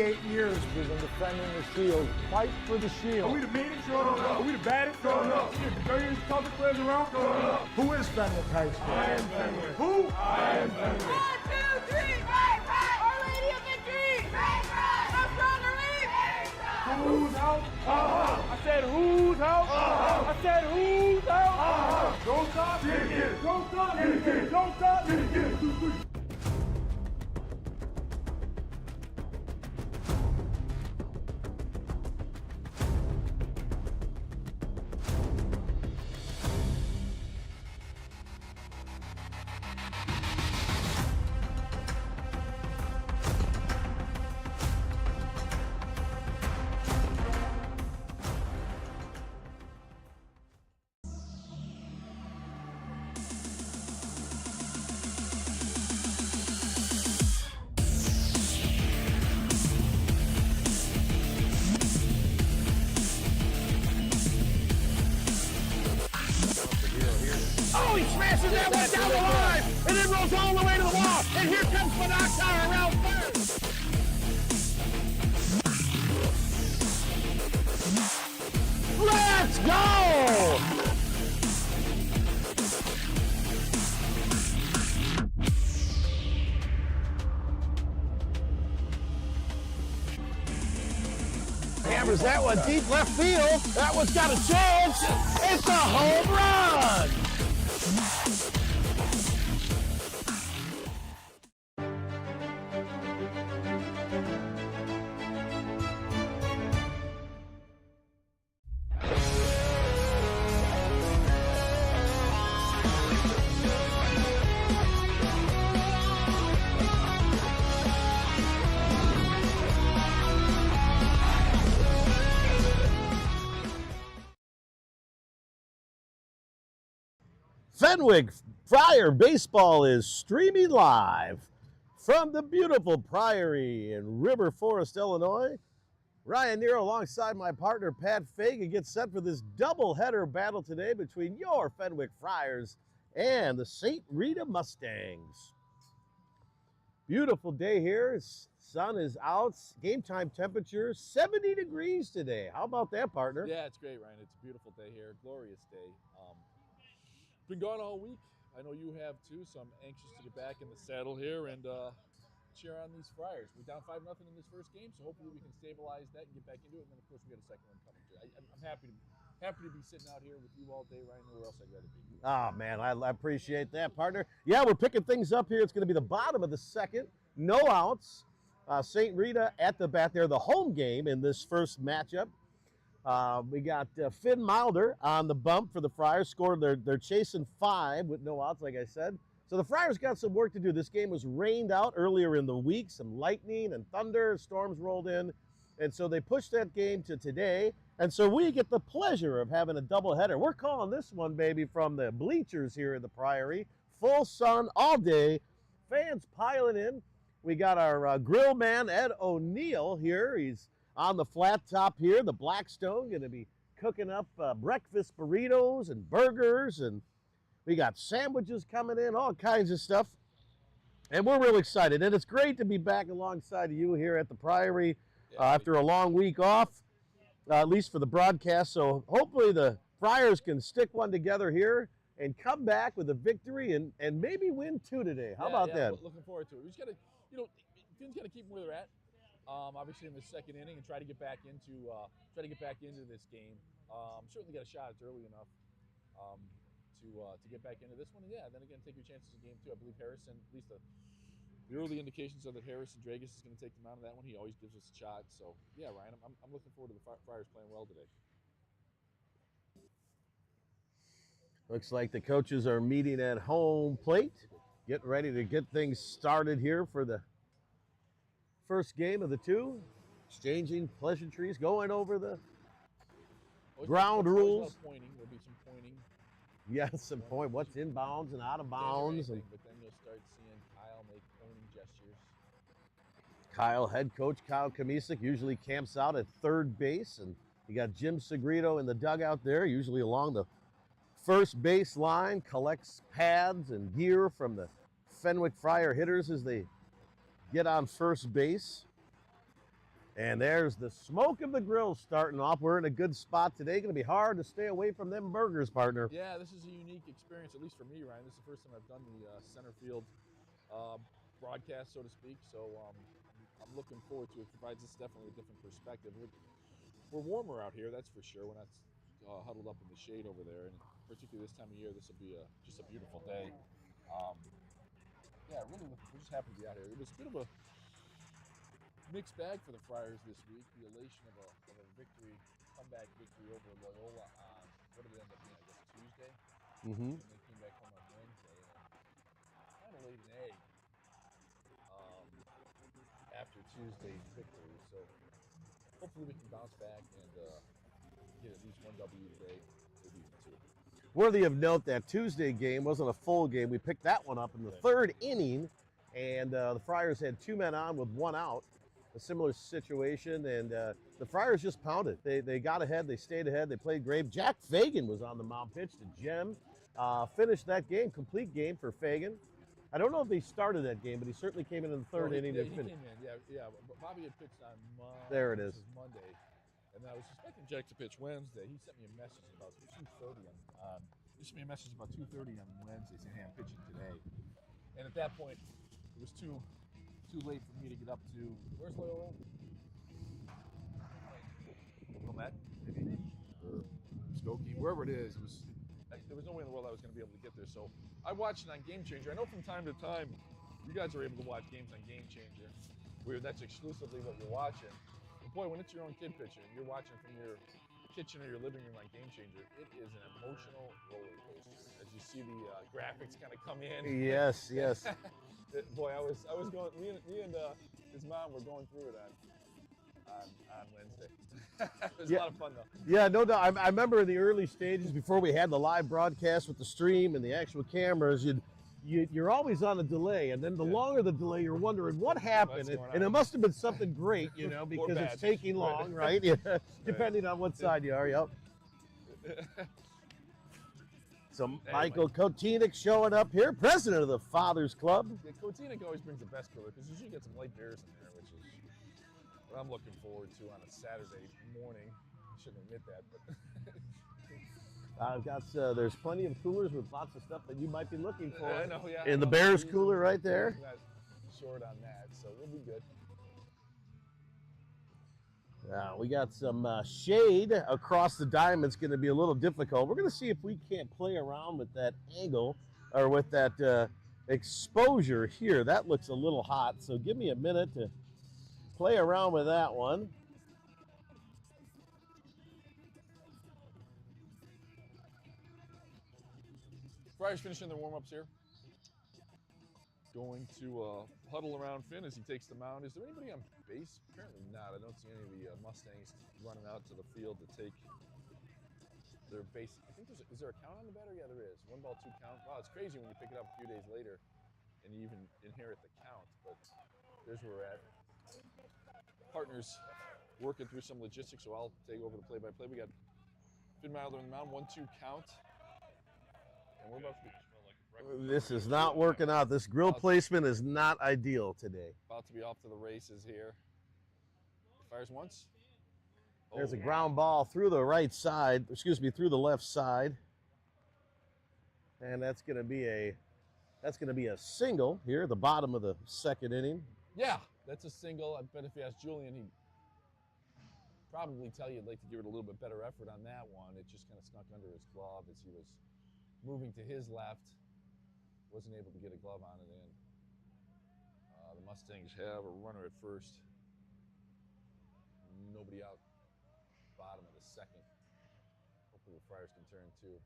38 years we've been defending the shield. Fight for the shield. Are we the meanest? Are we the baddest? Are we the dirtiest, toughest players around? Who is Fenwick High School? I am Fenwick. Who? I am Fenwick. 1, 2, 3, right, right! Our Lady of Victory! Right, right! The stronger league! Who's out? I said who's out? I said who's out? Don't stop. Get it. Don't stop. Get it. Don't stop. Get it. Oh, he smashes that one down the line and then rolls all the way to the wall. And here comes Fenwick around third. Let's go! Hammers that one deep left field. That one's got a chance. It's a home run. Fenwick Friar Baseball is streaming live from the beautiful Priory in River Forest, Illinois. Ryan Nero alongside my partner Pat Fagan gets set for this doubleheader battle today between your Fenwick Friars and the St. Rita Mustangs. Beautiful day here. Sun is out. Game time temperature 70 degrees today. How about that, partner? Yeah, it's great, Ryan. It's a beautiful day here. Glorious day. Been gone all week. I know you have too, so I'm anxious to get back in the saddle here and cheer on these Friars. We're down 5-0 in this first game, so hopefully we can stabilize that and get back into it. And then, of course, we got a second one coming too. I'm happy to be sitting out here with you all day, Ryan. Where else I'd rather be? Oh, man, I appreciate that, partner. Yeah, we're picking things up here. It's going to be the bottom of the second. No outs. St. Rita at the bat there, the home game in this first matchup. We got Finn Milder on the bump for the Friars. Scored. They're chasing 5 with no outs, like I said. So the Friars got some work to do. This game was rained out earlier in the week. Some lightning and thunder, storms rolled in. And so they pushed that game to today. And so we get the pleasure of having a doubleheader. We're calling this one, baby, from the bleachers here in the Priory. Full sun all day. Fans piling in. We got our grill man, Ed O'Neill, here. He's on the flat top here, the Blackstone, going to be cooking up breakfast burritos and burgers, and we got sandwiches coming in, all kinds of stuff. And we're real excited. And it's great to be back alongside of you here at the Priory after a long week off, at least for the broadcast. So hopefully the Friars can stick one together here and come back with a victory and maybe win 2 today. How about that? Looking forward to it. We just got to, Finn's got to keep them where they're at. Obviously in the second inning and try to get back into this game. Certainly got a shot. It's early enough to get back into this one. And yeah, then again, take your chances in game 2. I believe Harrison, at least the early indications are that Harrison Dragus is going to take them out of that one. He always gives us a shot. So yeah, Ryan, I'm looking forward to the Friars playing well today. Looks like the coaches are meeting at home plate, getting ready to get things started here for the first game of the 2, exchanging pleasantries, going over the ground rules. Pointing. There'll be some pointing. Yeah, some point. What's inbounds and out of bounds. Anything, but then you'll start seeing Kyle make pointing gestures. Kyle, head coach Kyle Kamisic, usually camps out at third base, and you got Jim Segrito in the dugout there, usually along the first base line, collects pads and gear from the Fenwick Friar hitters as they get on first base. And there's the smoke of the grill starting off. We're in a good spot today. Going to be hard to stay away from them burgers, partner. Yeah, this is a unique experience, at least for me, Ryan. This is the first time I've done the center field broadcast, so to speak. So I'm looking forward to it. It provides us definitely a different perspective. We're warmer out here, that's for sure. We're not huddled up in the shade over there, and particularly this time of year, this will be just a beautiful day. Yeah, really, we're just happy to be out here. It was a bit of a mixed bag for the Friars this week. The elation of a victory, comeback victory over Loyola on, what did it end up being, I guess Tuesday? Mm-hmm. And they came back home on Wednesday and kind of laid an egg after Tuesday's victory. So hopefully we can bounce back and get at least one W today, maybe even two. Worthy of note, that Tuesday game wasn't a full game. We picked that one up in the third inning, and the Friars had 2 men on with 1 out. A similar situation, and the Friars just pounded. They got ahead, they stayed ahead, they played great. Jack Fagan was on the mound, pitched to Jem. Finished that game, complete game for Fagan. I don't know if he started that game, but he certainly came in the third inning. Yeah, he came in, yeah. Bobby had pitched on there it is. Monday, and I was expecting Jack to pitch Wednesday. He sent me a message about 2:30 on Wednesday saying, hey, I'm pitching today. And at that point, it was too late for me to get up to, where's Loyola? Wilmette, maybe, or Skokie, wherever it is. There was no way in the world I was going to be able to get there. So I watched it on Game Changer. I know from time to time, you guys are able to watch games on Game Changer, where that's exclusively what you're watching. But boy, when it's your own kid pitching, you're watching from your kitchen or your living room on Game Changer, it is an emotional roller coaster. As you see the graphics kind of come in. Yes, yes. Boy, I was going. Me and his mom were going through it on Wednesday. It was a lot of fun though. Yeah, no doubt. I remember in the early stages before we had the live broadcast with the stream and the actual cameras, you're always on a delay, and then the longer the delay, you're wondering what happened, and it must have been something great, because it's taking long, right? Yeah, depending on what side you are. Yep. So Michael Kotinik showing up here, president of the Fathers Club. Yeah, Kotinik always brings the best cooler because usually you get some light beers in there, which is what I'm looking forward to on a Saturday morning. I shouldn't admit that, but I've got there's plenty of coolers with lots of stuff that you might be looking for. I know, yeah. In the Bears cooler right there. Not short on that, so we'll be good. We got some shade across the diamond. It's going to be a little difficult. We're going to see if we can't play around with that angle or with that exposure here. That looks a little hot, so give me a minute to play around with that one. Friars finishing their warm-ups here. Going to huddle around Finn as he takes the mound. Is there anybody on base? Apparently not. I don't see any of the Mustangs running out to the field to take their base. I think is there a count on the batter? Yeah, there is. 1 ball, 2 count. Wow, it's crazy when you pick it up a few days later and you even inherit the count. But there's where we're at. Partners working through some logistics, so I'll take over the play-by-play. We got Finn Milder on the mound, 1-2 count. And we're about to be this is not working out. This grill placement is not ideal today. About to be off to the races here. Fires once. There's a ground ball through the right side, through the left side. And that's going to be a single here at the bottom of the second inning. Yeah, that's a single. I bet if you ask Julian, he'd probably tell you he'd like to give it a little bit better effort on that one. It just kind of snuck under his glove as he was moving to his left. Wasn't able to get a glove on it in. The Mustangs have a runner at first. Nobody out. Bottom of the second. Hopefully the Friars can turn too.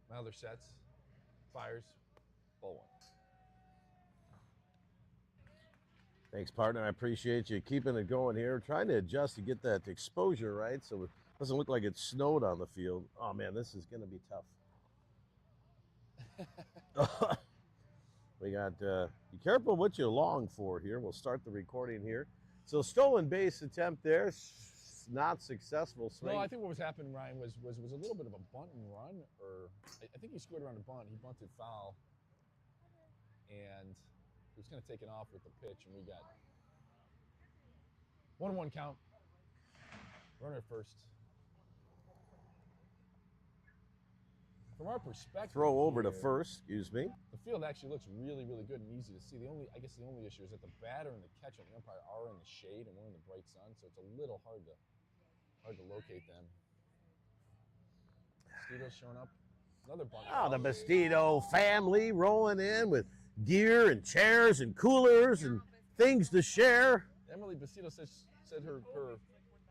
Milder sets. Fires. Ball one. Thanks, partner. I appreciate you keeping it going here. Trying to adjust to get that exposure right so it doesn't look like it snowed on the field. Oh, man, this is going to be tough. We got, be careful what you long for here. We'll start the recording here. So stolen base attempt there, not successful. Swing. No, I think what was happening, Ryan, was a little bit of a bunt and run, or I think he scored around a bunt. He bunted foul, and he was kind of taken off with the pitch, and we got 1-1 count. Runner first. From our perspective, Throw over to here, first, excuse me. the field actually looks really, really good and easy to see. I guess the only issue is that the batter and the catcher and the umpire are in the shade and we're in the bright sun, so it's a little hard to locate them. Mosquitoes showing up. Another bunt. Oh, the Bastido family rolling in with gear and chairs and coolers and things to share. Emily Bastido said her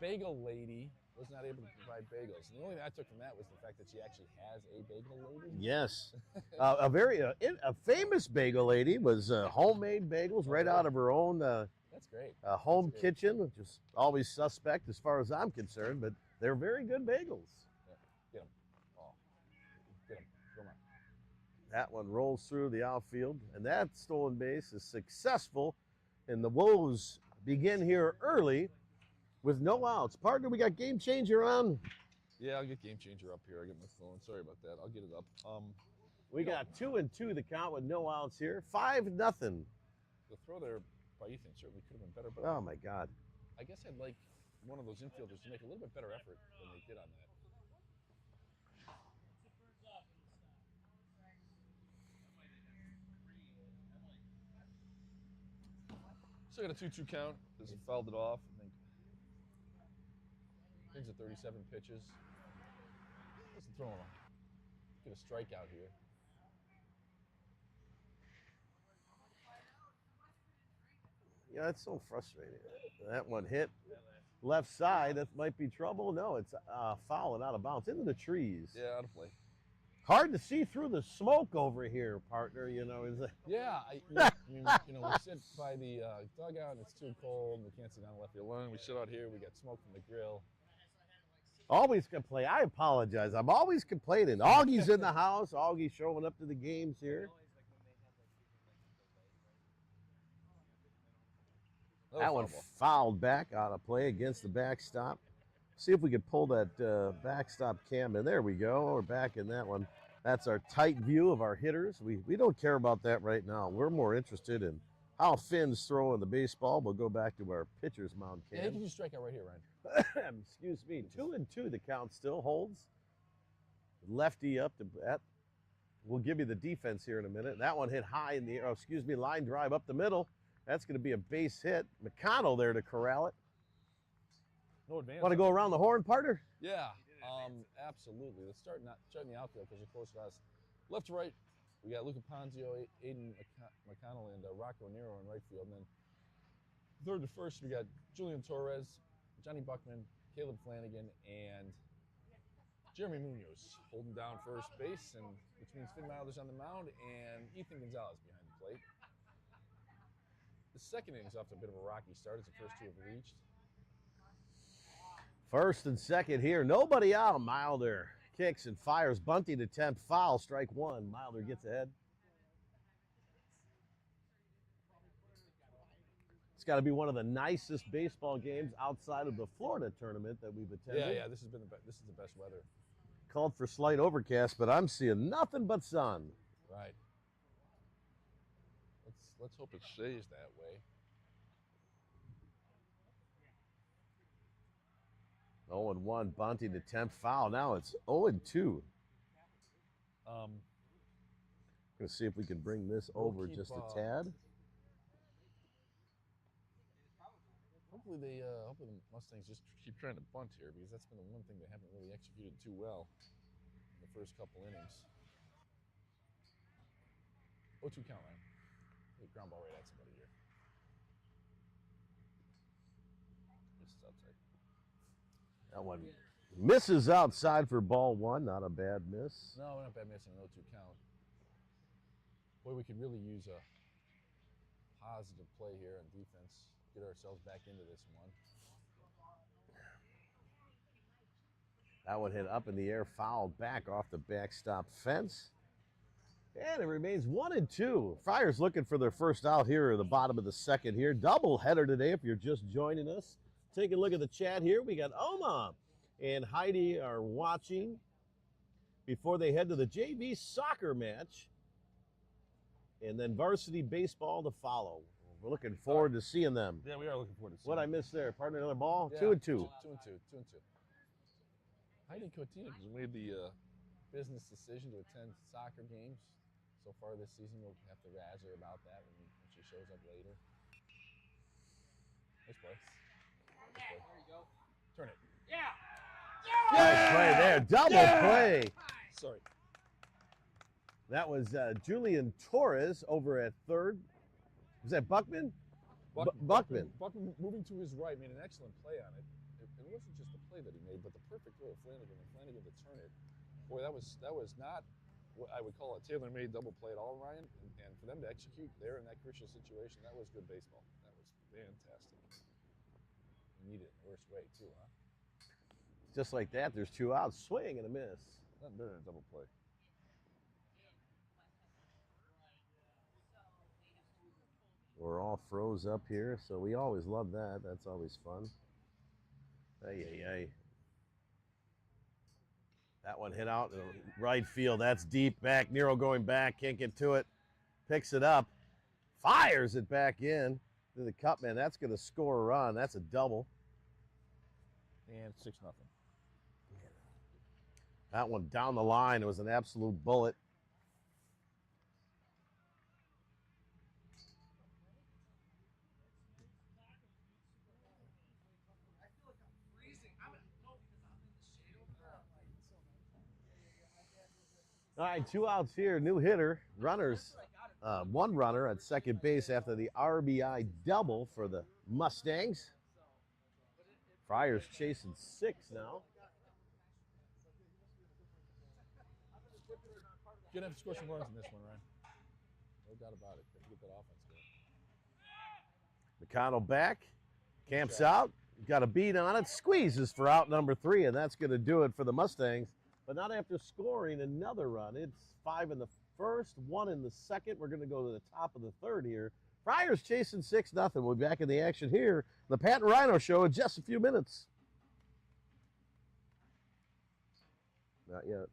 bagel lady was not able to provide bagels. And the only thing I took from that was the fact that she actually has a bagel lady. Yes. A very a famous bagel lady was homemade bagels right out of her own That's great. home kitchen, which is always suspect as far as I'm concerned, but they're very good bagels. Get him. Oh. Get him. Come on. That one rolls through the outfield, and that stolen base is successful, and the Woes begin here early with no outs. Partner, we got Game Changer on. Yeah, I'll get Game Changer up here. I get my phone. Sorry about that. I'll get it up. We got 2-2 the count with no outs here. 5-0. The throw there by Ethan certainly could have been better, but Oh my God. I guess I'd like one of those infielders to make a little bit better effort than they did on that. Still got a 2-2 count as he fouled it off. I think things at 37 pitches. Let's throw him. Get a strikeout here. Yeah, that's so frustrating. That one hit left side. That might be trouble. No, it's foul and out of bounds into the trees. Yeah, out of play. Hard to see through the smoke over here, partner. You know, is it? Yeah, we sit by the dugout and it's too cold and we can't sit down the left field line. We sit out here. We got smoke from the grill. Always complain. I apologize. I'm always complaining. Augie's in the house. Augie's showing up to the games here. That one fouled back out of play against the backstop. See if we could pull that backstop cam in. There we go. We're back in that one. That's our tight view of our hitters. We don't care about that right now. We're more interested in how Finn's throwing the baseball. We'll go back to our pitcher's mound cam. Yeah, you can just strike out right here, Ryan. Excuse me. 2-2. The count still holds. Lefty up to bat. We'll give you the defense here in a minute. That one hit high in the air. Oh, excuse me. Line drive up the middle. That's going to be a base hit. McConnell there to corral it. No advance. Want to go around the horn, partner? Yeah, absolutely. Let's start in the outfield because you're close to us. Left to right, we got Luca Ponzio, Aiden McConnell, and Rocco Nero in right field. And then third to first, we got Julian Torres, Johnny Buckman, Caleb Flanagan, and Jeremy Munoz holding down first base, and which means Finn Milder's on the mound and Ethan Gonzalez behind the plate. The second inning's off to a bit of a rocky start as the first two have reached. First and second here. Nobody out. Milder kicks and fires. Bunting attempt. Foul. Strike one. Milder gets ahead. It's got to be one of the nicest baseball games outside of the Florida tournament that we've attended. Yeah. This is the best weather. Called for slight overcast, but I'm seeing nothing but sun. Right. Let's hope it stays that way. 0-1, Bunting attempt foul. Now it's 0-2. Gonna see if we can bring this over just a tad. Hopefully the Mustangs just keep trying to bunt here because that's been the one thing they haven't really executed too well in the first couple innings. 0-2 count, right? Ground ball right at somebody here. Misses outside. That one misses outside for ball one. Not a bad miss. No, not bad miss on an 0-2 count. Boy, we could really use a positive play here on defense. Get ourselves back into this one. That one hit up in the air, fouled back off the backstop fence. And it remains 1-2. Friars looking for their first out here at the bottom of the second here. Double header today if you're just joining us. Take a look at the chat here. We got Oma and Heidi are watching before they head to the JV soccer match. And then varsity baseball to follow. We're looking forward to seeing them. Yeah, we are looking forward to seeing What I them. missed there? Partner, another ball? Yeah, 2-2. 2-2. Heidi Cotina made the business decision to attend soccer games so far this season. We'll have to razz her about that when she shows up later. Nice play. There you go. Turn it. Yeah. Nice play there. Double play. Sorry. That was Julian Torres over at third. Was that Buckman? Buckman. Buckman moving to his right made an excellent play on it. It wasn't just the play that he made, but the perfect throw of Flanagan and Flanagan to turn it. Boy, that was not what I would call a tailor-made double play at all, Ryan. And for them to execute there in that crucial situation, that was good baseball. That was fantastic. You need it in the worst way too, huh? Just like that, there's 2 outs. Swing and a miss. Nothing better than a double play. We're all froze up here, so we always love that. That's always fun. Ay. That one hit out in the right field. That's deep back. Nero going back. Can't get to it. Picks it up. Fires it back in to the cup, man. That's going to score a run. That's a double. And 6-0. That one down the line. It was an absolute bullet. All right, 2 outs here. New hitter. Runners. 1 runner at second base after the RBI double for the Mustangs. Friars chasing 6 now. Gonna have to score some runs in this one, Ryan. No doubt about it. Got to get that offense going. McConnell back. Camps out. Got a beat on it. Squeezes for out number 3, and that's going to do it for the Mustangs. But not after scoring another run. It's 5 in the first, 1 in the second. We're going to go to the top of the third here. Friars chasing 6-0. We'll be back in the action here. The Pat and Rhino Show in just a few minutes. Not yet.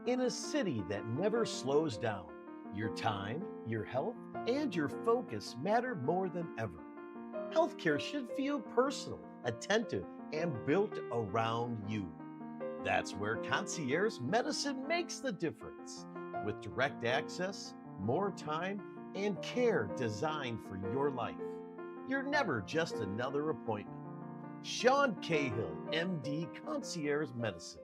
In a city that never slows down, your time, your health, and your focus matter more than ever. Healthcare should feel personal, attentive, and built around you. That's where concierge medicine makes the difference. With direct access, more time, and care designed for your life. You're never just another appointment. Sean Cahill, MD, Concierge Medicine.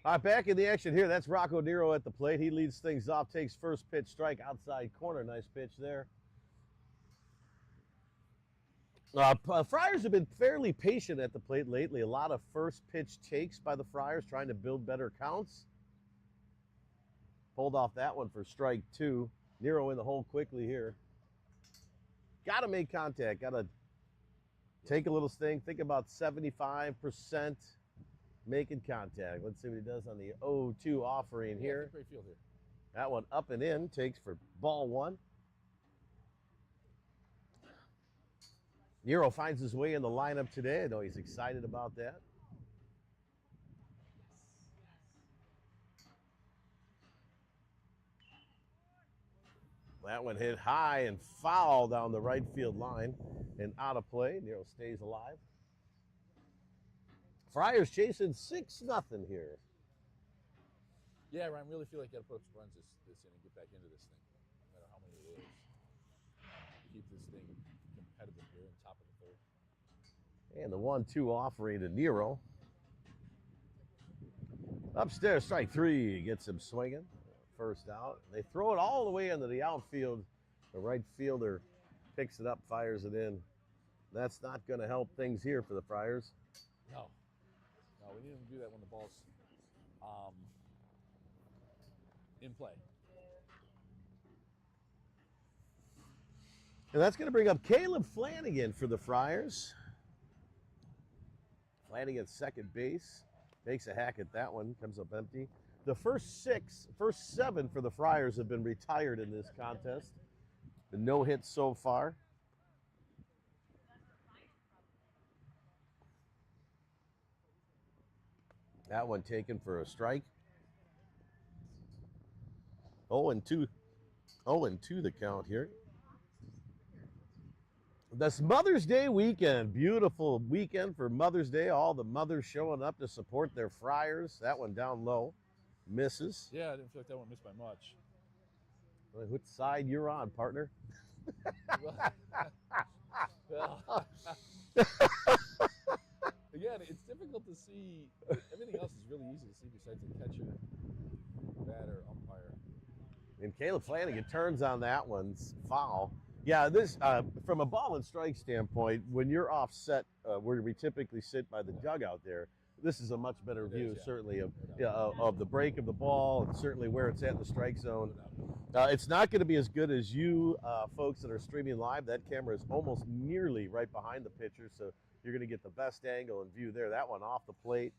All right, back in the action here. That's Rocco Nero at the plate. He leads things off, takes first pitch, strike, outside corner. Nice pitch there. Friars have been fairly patient at the plate lately. A lot of first pitch takes by the Friars, trying to build better counts. Pulled off that one for strike 2. Nero in the hole quickly here. Got to make contact. Got to take a little sting. Think about 75%. Making contact. Let's see what he does on the 0-2 offering here. Great field here. That one up and in, takes for ball one. Nero finds his way in the lineup today. I know he's excited about that. That one hit high and foul down the right field line and out of play. Nero stays alive. Friars chasing 6-0 here. Yeah, Ryan, really feel like you got to put up some runs this inning and get back into this thing, no matter how many it is. Keep this thing competitive here in top of the third. And the 1-2 offering to Nero. Upstairs, strike three, gets him swinging. First out. They throw it all the way into the outfield. The right fielder picks it up, fires it in. That's not going to help things here for the Friars. No, we need him to do that when the ball's in play. And that's going to bring up Caleb Flanagan for the Friars. Flanagan at second base. Takes a hack at that one. Comes up empty. The first seven for the Friars have been retired in this contest. No hits so far. That one taken for a strike. 0-2 the count here. This Mother's Day weekend, beautiful weekend for Mother's Day. All the mothers showing up to support their Friars. That one down low, misses. Yeah, I didn't feel like that one missed by much. Well, which side you're on, partner? Well, again, it's difficult to see. Everything else is really easy to see besides the catcher, batter, umpire. And Caleb Flanagan turns on that one's foul. Yeah, this from a ball and strike standpoint, when you're offset where we typically sit by the dugout there, this is a much better view, certainly, of the break of the ball and certainly where it's at in the strike zone. It's not going to be as good as you folks that are streaming live. That camera is almost nearly right behind the pitcher, so you're going to get the best angle and view there. That one off the plate.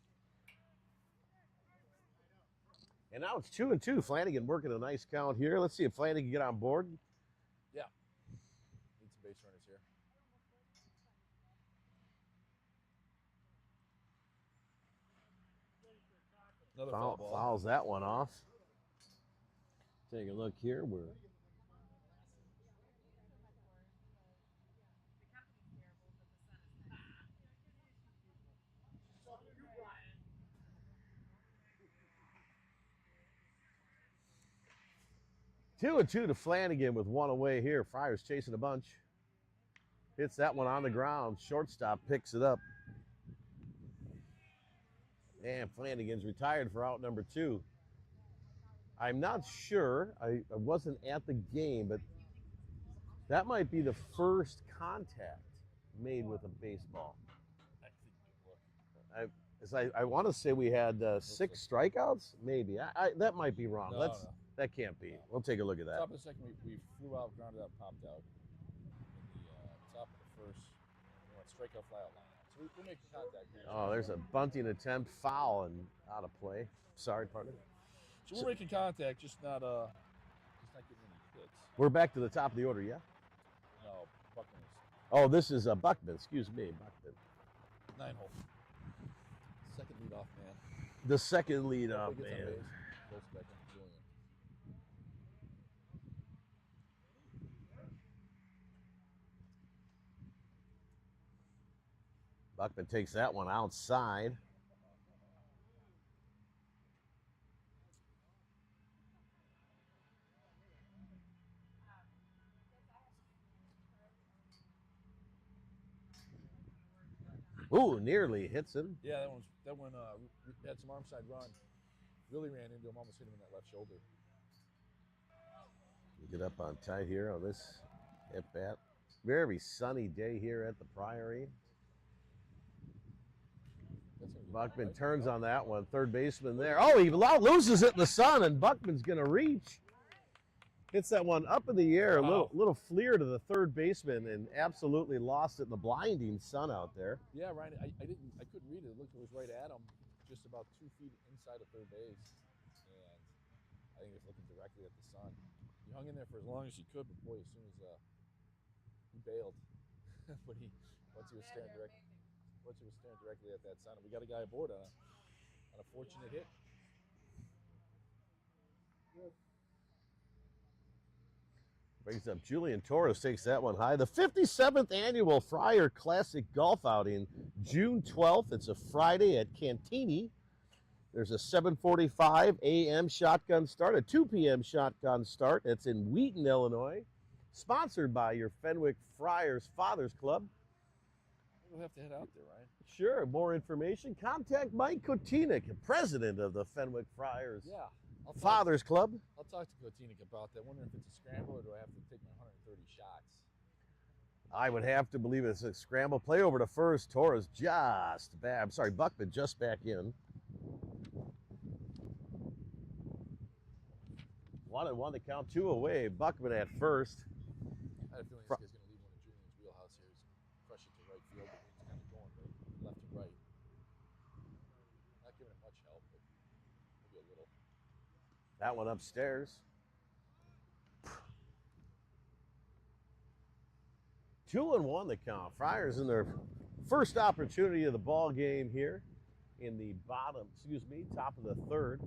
And now it's 2-2. Flanagan working a nice count here. Let's see if Flanagan can get on board. Yeah. Need some base runners here. Another foul ball. Fouls that one off. Take a look here. We're 2-2 to Flanagan with one away here. Friars chasing a bunch. Hits that one on the ground. Shortstop picks it up. And Flanagan's retired for out number 2. I'm not sure. I wasn't at the game, but that might be the first contact made with a baseball. I want to say we had 6 strikeouts, maybe. That might be wrong. No. That can't be. We'll take a look at that. Top of the second, we flew out, grounded out, popped out. In the top of the first, strikeout, fly out line. So we're making contact here. Oh, there's a bunting attempt, foul, and out of play. Sorry, partner. So we're making contact, just not getting any hits. We're back to the top of the order, yeah? No, Buckman is Oh, this is Buckman. Excuse me, Buckman. 9-hole. Second leadoff man. The second lead Hopefully off, gets on man. base. Goes back into Julian. Buckman takes that one outside. Ooh, nearly hits him. Yeah, that one had some arm side run. Really ran into him, almost hit him in that left shoulder. Get up on tight here on this at bat. Very sunny day here at the Priory. Buckman turns on that one. Third baseman there. Oh, he loses it in the sun, and Buckman's going to reach. Hits that one up in the air, Wow. a little fleer to the third baseman, and absolutely lost it in the blinding sun out there. Yeah, Ryan, I couldn't read it. It looked like it was right at him, just about 2 feet inside of third base. And I I think he was looking directly at the sun. He hung in there for as long as he could, but boy, as soon as he bailed, but once he was staring directly at that sun, and we got a guy aboard on a fortunate hit. Brings up Julian Torres, takes that one high. The 57th annual Friar Classic Golf Outing, June 12th. It's a Friday at Cantini. There's a 7:45 a.m. shotgun start, a 2 p.m. shotgun start. It's in Wheaton, Illinois. Sponsored by your Fenwick Friars Fathers Club. We'll have to head out there, right? Sure, more information, contact Mike Kotinik, president of the Fenwick Friars Yeah. Fathers Club. I'll talk to Kotinik about that. Wondering if it's a scramble or do I have to take my 130 shots? I would have to believe it's a scramble. Play over to first. Torres just back. I'm sorry, Buckman just back in. 1-1 to count, 2 away. Buckman at first. I had a feeling this guy's going to leave one in Julian's wheelhouse here. He's crush it to right field, but he's kind of going left to right. Not giving it much help, but maybe a little. That one upstairs. 2-1 the count. Friars in their first opportunity of the ball game here in the top of the third.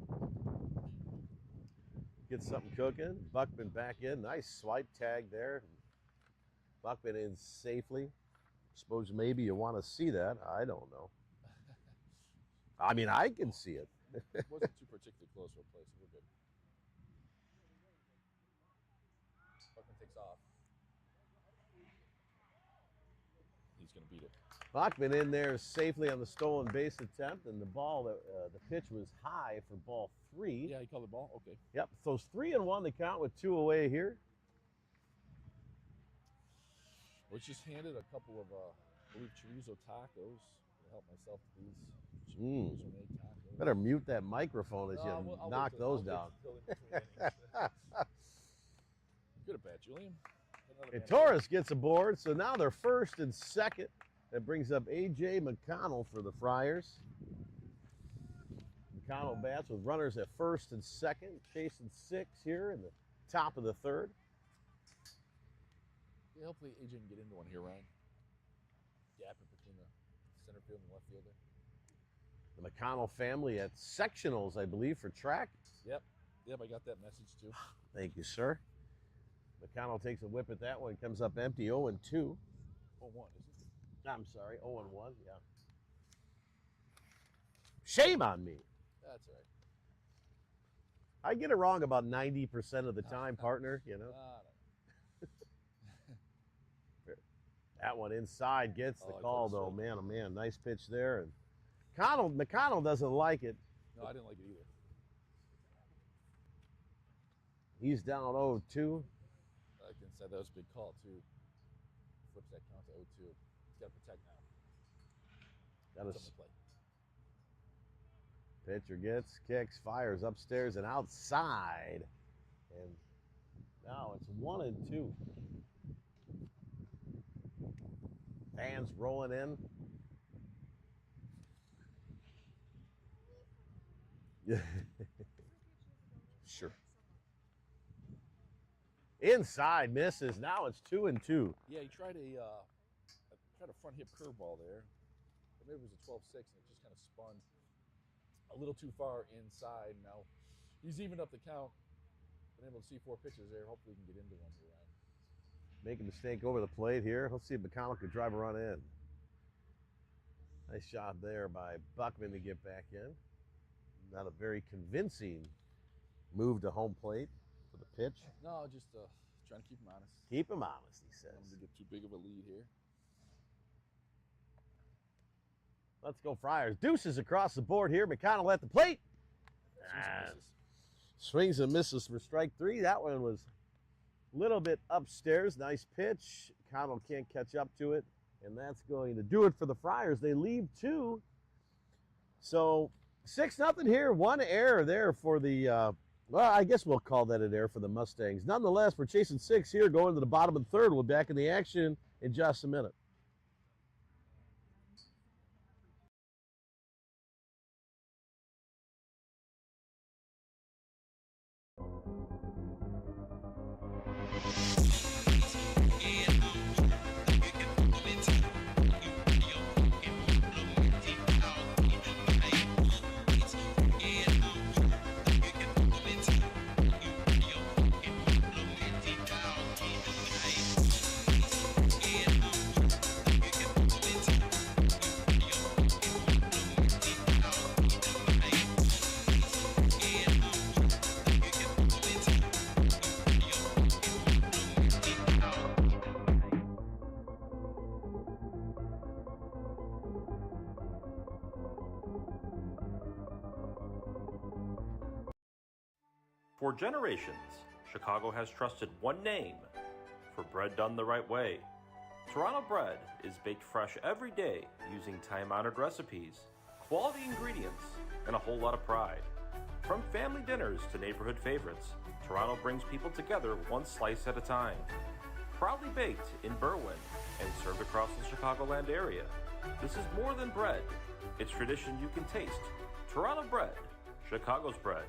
Get something cooking. Buckman back in. Nice swipe tag there. Buckman in safely. Suppose maybe you want to see that. I don't know. I mean, I can see it. It wasn't too particularly close for a play, so we're good. Buckman takes off. He's going to beat it. Buckman in there safely on the stolen base attempt, and the pitch was high for ball 3. Yeah, he called the ball? Okay. Yep, so it's 3-1 the count with 2 away here. Was just handed a couple of, I believe, chorizo tacos to help myself to these chorizo-made tacos. Better mute that microphone as you I'll knock wait those till down. in between innings. Good at bat, Julian. And Torres gets aboard, so now they're first and second. That brings up A.J. McConnell for the Friars. McConnell bats with runners at first and second, chasing 6 here in the top of the third. Yeah, hopefully AJ can get into one here, Ryan. Gap in between the center field and left fielder. The McConnell family at sectionals, I believe, for track. Yep, I got that message too. Thank you, sir. McConnell takes a whip at that one, comes up empty, 0-2. 0-1, is it? I'm sorry, 0-1, yeah. Shame on me. That's all right. I get it wrong about 90% of the time, partner, you know. That one inside gets the call, though. Man, oh man, nice pitch there. And McConnell doesn't like it. No, I didn't like it either. He's down 0-2. Like I said, that was a big call, too. Flips that count to 0-2. He's got to protect now. Got It's a on the plate. pitcher gets, kicks, fires upstairs and outside. And now it's 1-2. Fans rolling in. Yeah. Sure. Inside misses. Now it's 2-2. Yeah, he tried a front hip curveball there. Or maybe it was a 12-6, and it just kind of spun a little too far inside. Now he's evened up the count. Been able to see 4 pitches there. Hopefully he can get into one here, Ryan. Make a mistake over the plate here. Let's see if McConnell could drive a run in. Nice shot there by Buckman to get back in. Not a very convincing move to home plate for the pitch. No, just trying to keep him honest. Keep him honest, he says. Don't want to get too big of a lead here. Let's go Friars. Deuces across the board here. McConnell at the plate. Swings and misses for strike 3. That one was a little bit upstairs. Nice pitch. McConnell can't catch up to it. And that's going to do it for the Friars. They leave 2. So 6-0 here. 1 error there for the, well, I guess we'll call that an error for the Mustangs. Nonetheless, we're chasing 6 here, going to the bottom of the third. We'll be back in the action in just a minute. For generations, Chicago has trusted one name for bread done the right way. Toronto bread is baked fresh every day using time-honored recipes, quality ingredients, and a whole lot of pride. From family dinners to neighborhood favorites, Toronto brings people together one slice at a time. Proudly baked in Berwyn and served across the Chicagoland area, this is more than bread. It's tradition you can taste. Toronto bread, Chicago's bread.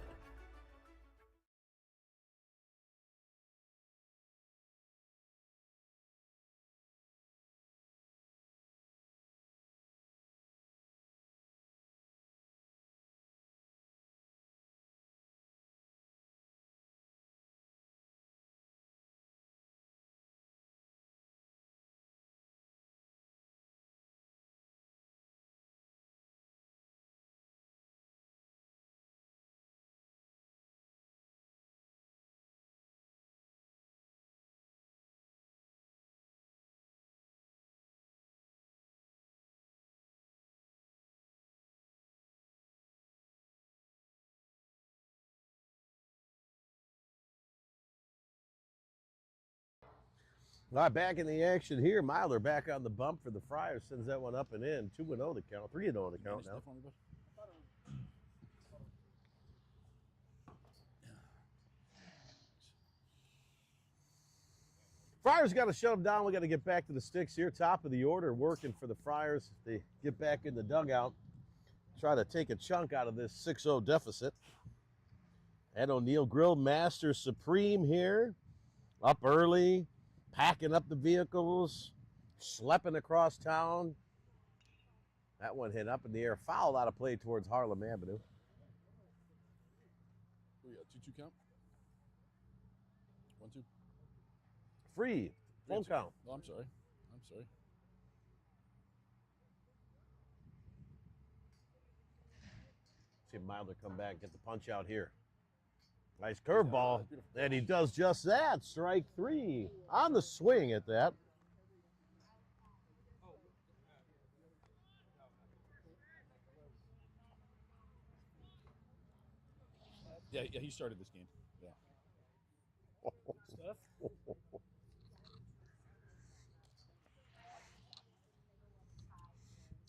All right, back in the action here. Myler back on the bump for the Friars. Sends that one up and in. 2-0 to count. 3-0 to count now. Friars got to shut them down. We got to get back to the sticks here. Top of the order working for the Friars. They get back in the dugout. Try to take a chunk out of this 6-0 deficit. Ed O'Neill, Grill Master Supreme here. Up early. Packing up the vehicles, schlepping across town. That one hit up in the air. Foul out of play towards Harlem Avenue. We got 2-2 count. 1-2. Free. Full count. Oh, I'm sorry. See Myler come back, get the punch out here. Nice curveball, and he does just that. Strike 3 on the swing at that. Yeah, he started this game. Yeah.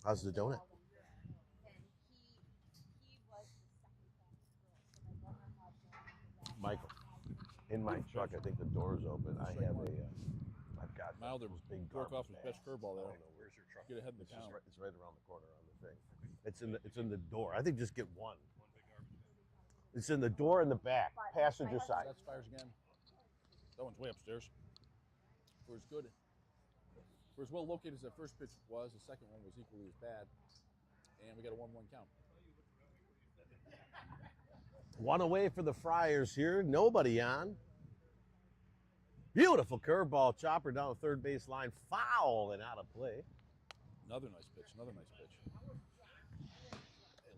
How's the donut? Michael, in my truck, I think the door's open. I have I've got Milder those big broke off garbage his best curveball there. I don't know, where's your truck? Get ahead in the It's count. it's right around the corner on the thing. It's in the door. I think just get one. It's in the door in the back, passenger side. That's fires again. That one's way upstairs. For as good, for as well located as that first pitch was, the second one was equally as bad. And we got a 1-1 count. One away for the Friars here. Nobody on. Beautiful curveball chopper down the third base line. Foul and out of play. Another nice pitch. Hey, a little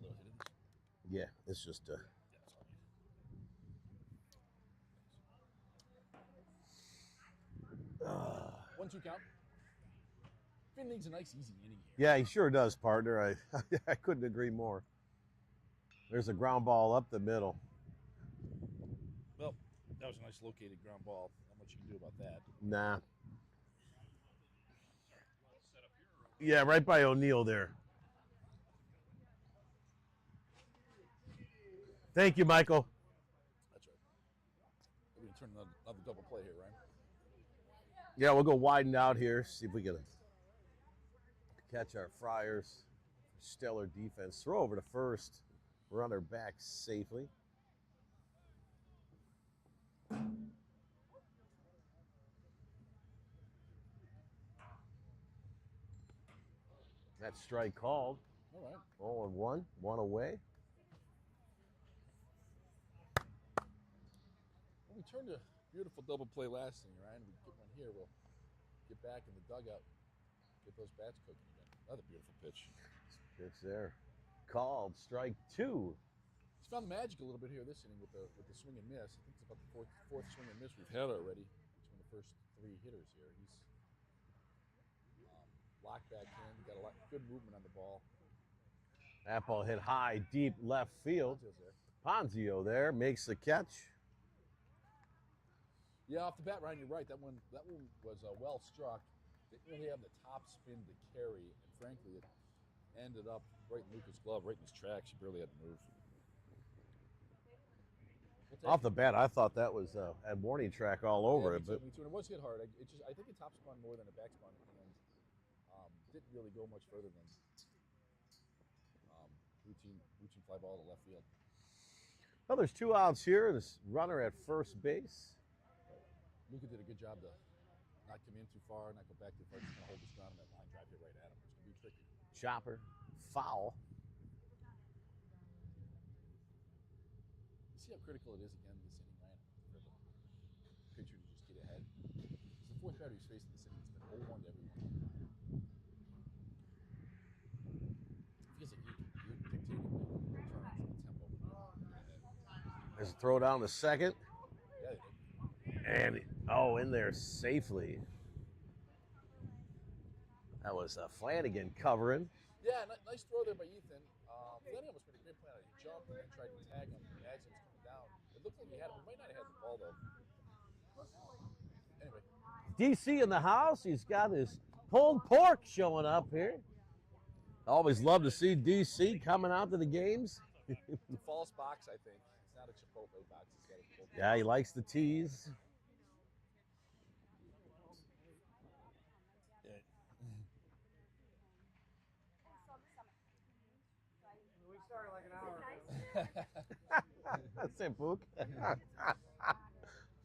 hit in this. Yeah, it's just 1-2 count. Finn needs a nice easy inning here. Yeah, he sure does, partner. I couldn't agree more. There's a ground ball up the middle. Well, that was a nice located ground ball. Not much you can do about that. Nah. Yeah, right by O'Neill there. Thank you, Michael. That's right. We're going to turn another double play here, right? Yeah, we'll go widen out here, see if we can catch our Friars. Stellar defense. Throw over to first. We're on our back safely. That strike called. All right. 0-1, one away. Well, we turned a beautiful double play last inning, Ryan. We get one here. We'll get back in the dugout, get those bats cooking again. Another beautiful pitch. Pitch there. Called. Strike 2. He's found the magic a little bit here this inning with the swing and miss. I think it's about the fourth swing and miss we've had already between the first 3 hitters here. He's locked back in, got a lot good movement on the ball. That ball hit high, deep left field. Ponzio there makes the catch. Yeah, off the bat, Ryan, you're right. That one was well struck. Didn't really have the top spin to carry, and frankly, it ended up right in Luca's glove, right in his tracks. He barely had to move. Off the bat, I thought that was a warning track all over it, but me too. And it was hit hard. I think it top spun more than a back spun, and didn't really go much further than routine fly ball to left field. well, there's 2 outs here. This runner at first base. Luca did a good job to not come in too far, not go back too far. Just gonna hold his ground on that line drive hit right at him. It's gonna be tricky. Chopper, foul. You see how critical it is again this inning, Ryan, for the pitcher to just get ahead. It's the fourth batter he's facing this inning. It's been 0-1 to everyone. It feels like you're dictating the turns and the tempo. There's a throw down to second. Yeah, they did. And, in there safely. That was Flanagan covering. Yeah, nice throw there by Ethan. Flanagan almost made a great play out. He jumped and then tried to tag him. The action was coming down. It looked like he had him. He might not have had the ball, though. Anyway. DC in the house. He's got his pulled pork showing up here. Always love to see DC coming out to the games. It's a false box, I think. It's not a Chipotle box. It's got a pulled pork. Yeah, he likes the tease. We started like an hour ago. That's it, Book.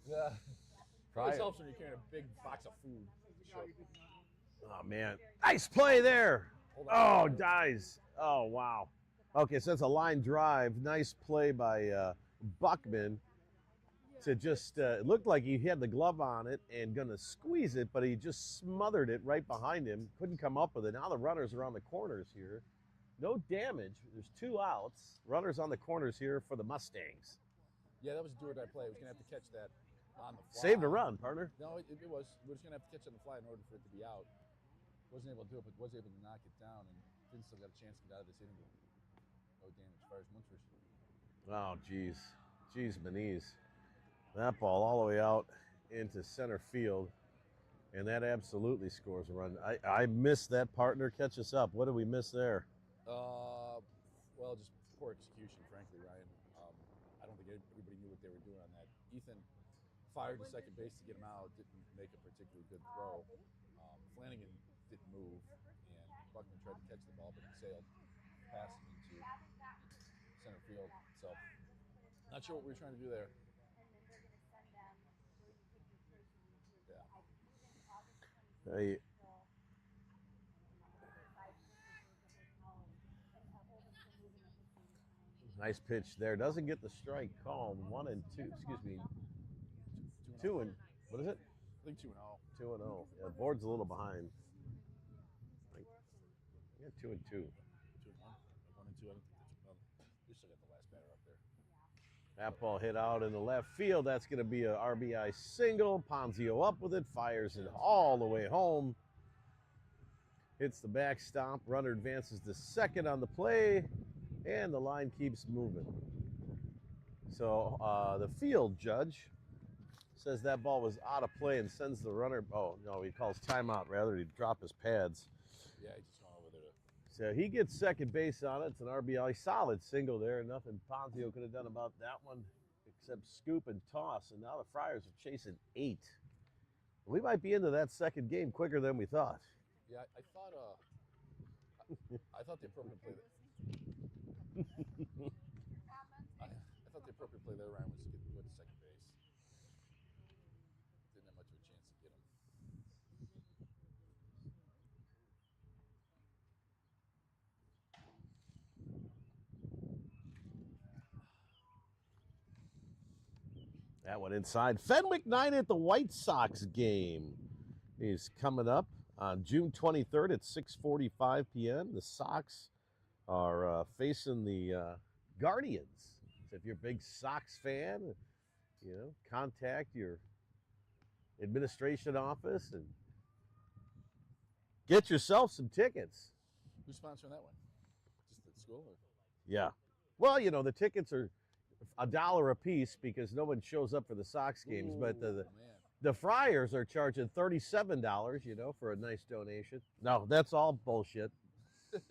Yeah. Always helps when you're carrying a big box of food. Sure. Oh, man. Nice play there. Oh, dies. Oh, wow. Okay, so that's a line drive. Nice play by Buckman to just, it looked like he had the glove on it and going to squeeze it, but he just smothered it right behind him. Couldn't come up with it. Now the runners are on the corners here. No damage. There's 2 outs. Runners on the corners here for the Mustangs. Yeah, that was a do-or-die play. He was going to have to catch that on the fly. Saved a run, partner. No, it was. We were just going to have to catch it on the fly in order for it to be out. Wasn't able to do it, but was able to knock it down, and didn't still got a chance to get out of this inning. No damage. Fires Munford. Oh, geez. Geez, Beniz. That ball all the way out into center field, and that absolutely scores a run. I missed that, partner. Catch us up. What did we miss there? Well, just poor execution, frankly, Ryan. I don't think everybody knew what they were doing on that. Ethan fired to second base to get him out, didn't make a particularly good throw. Flanagan didn't move, and Buckman tried to catch the ball, but it sailed past him into center field. So, not sure what we were trying to do there. Yeah. Nice pitch there. Doesn't get the strike called. 1 and 2. Excuse me. 2 and what is it? I think 2-0. 2-0. Yeah, the board's a little behind. Yeah, 2 and 2. 2-1. 1 and 2. We still got the last batter up there. That ball hit out in the left field. That's going to be a RBI single. Ponzio up with it, fires it all the way home. Hits the backstop. Runner advances to second on the play, and the line keeps moving. So the field judge says that ball was out of play and sends the runner. Oh, no, he calls timeout rather. He dropped his pads. Yeah, he just went over there. So he gets second base on it. It's an RBI solid single there. Nothing Ponzio could have done about that one except scoop and toss. And now the Friars are chasing 8. We might be into that second game quicker than we thought. Yeah, I thought the appropriate play I thought the appropriate play there, Ryan, was to go to second base. Didn't have much of a chance to get him. That one inside. Fenwick 9 at the White Sox game is coming up on June 23rd at 6:45 p.m. The Sox are facing the Guardians. So if you're a big Sox fan, contact your administration office and get yourself some tickets. Who's sponsoring that one? Just the school? Or? Yeah. Well, the tickets are $1 a piece because no one shows up for the Sox games, but the man. The Friars are charging $37, you know, for a nice donation. No, that's all bullshit. Well,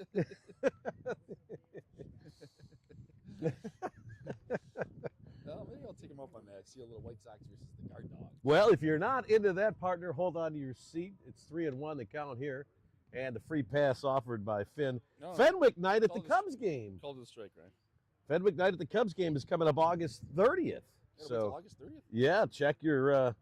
maybe I'll take him up on that. See a little White Sox versus the Guard Dog. Well, if you're not into that, partner, hold on to your seat. It's 3-1 to count here. And the free pass offered by Finn. No, Fenwick night at the called Cubs game. Called it a strike, right? Fenwick night at the Cubs game is coming up August 30th. Yeah, So August 30th? yeah, check your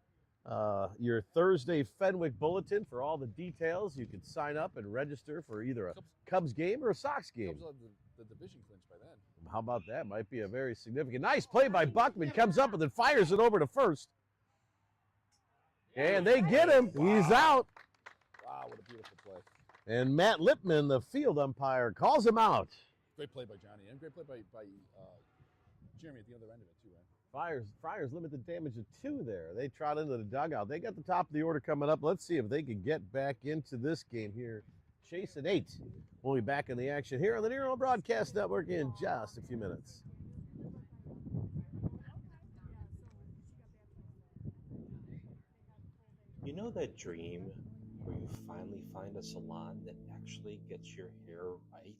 Thursday Fenwick bulletin for all the details. You can sign up and register for either a Cubs game or a Sox game. Cubs will have the division clinch by then. How about that? Might be a very significant. Nice play by Buckman. Comes up and then fires it over to first. And they get him. He's out. Wow, what a beautiful play. And Matt Lipman, the field umpire, calls him out. Great play by Johnny, and great play by Jeremy at the other end of it, too, right? Friars limited damage to 2 there. They trot into the dugout. They got the top of the order coming up. Let's see if they can get back into this game here. Chase at 8. We'll be back in the action here on the Nero Broadcast Network in just a few minutes. You know that dream where you finally find a salon that actually gets your hair right?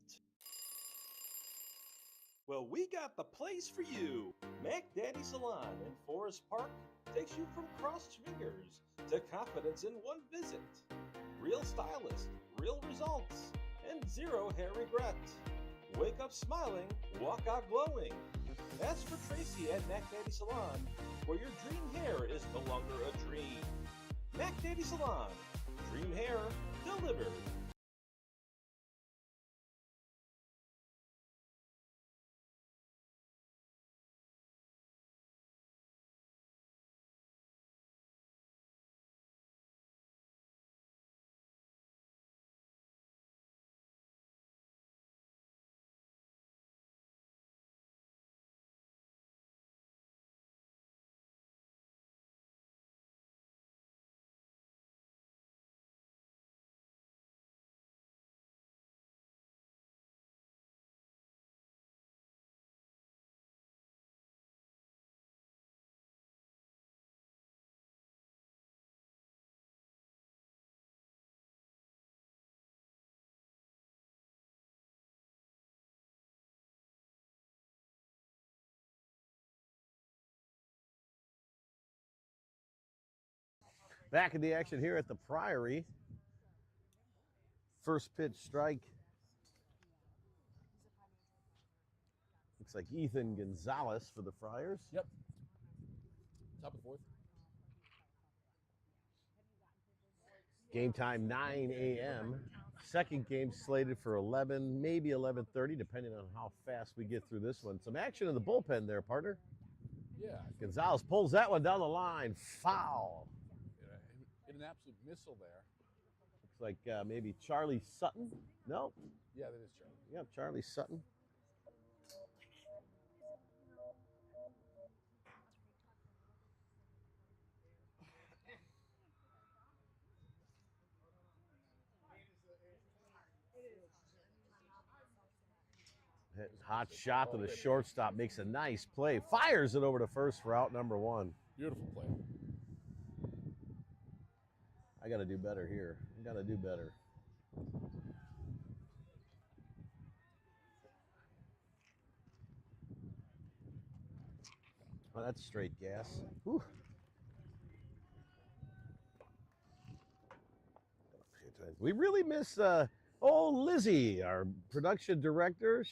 Well, we got the place for you. Mac Daddy Salon in Forest Park takes you from crossed fingers to confidence in one visit. Real stylist, real results, and 0 hair regret. Wake up smiling, walk out glowing. Ask for Tracy at Mac Daddy Salon, where your dream hair is no longer a dream. Mac Daddy Salon, dream hair delivered. Back in the action here at the Priory. First pitch strike. Looks like Ethan Gonzalez for the Friars. Yep. Top of the 4th. Game time 9 a.m. Second game slated for 11, maybe 11:30, depending on how fast we get through this one. Some action in the bullpen there, partner. Yeah. Gonzalez pulls that one down the line. Foul. Hit an absolute missile there. Looks like maybe Charlie Sutton. No. Yeah, that is Charlie. Yeah, Charlie Sutton. Hot shot to the shortstop, makes a nice play. Fires it over to first for out number 1. Beautiful play. I got to do better here. I got to do better. Oh, that's straight gas. Whew. We really miss Lizzie, our production director.